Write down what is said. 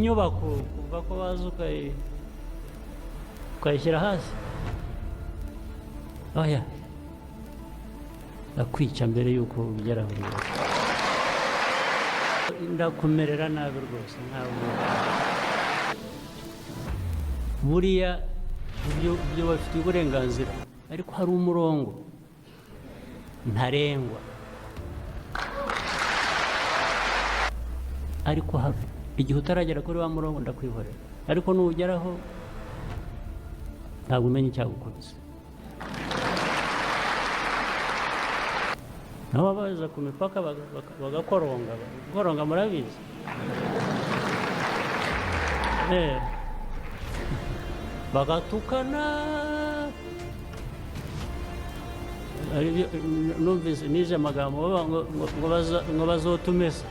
inyubako kuva ko waza ukayishyira hasi oya ndakwica mbere y'uko ugera buri wese ndakumerera nabi rwose ntabwo buriya ibyo bafite uburenganzira ariko hari umurongo ntarengwa ariko hafi igihe utaragera kuri wa murongo ndakwihorera ariko nugeraho ntabwo umenya icyagukubise nabo baza ku mipaka bagakoronga murabizi bagatukana numvise nije amagambo ngo bazotumesa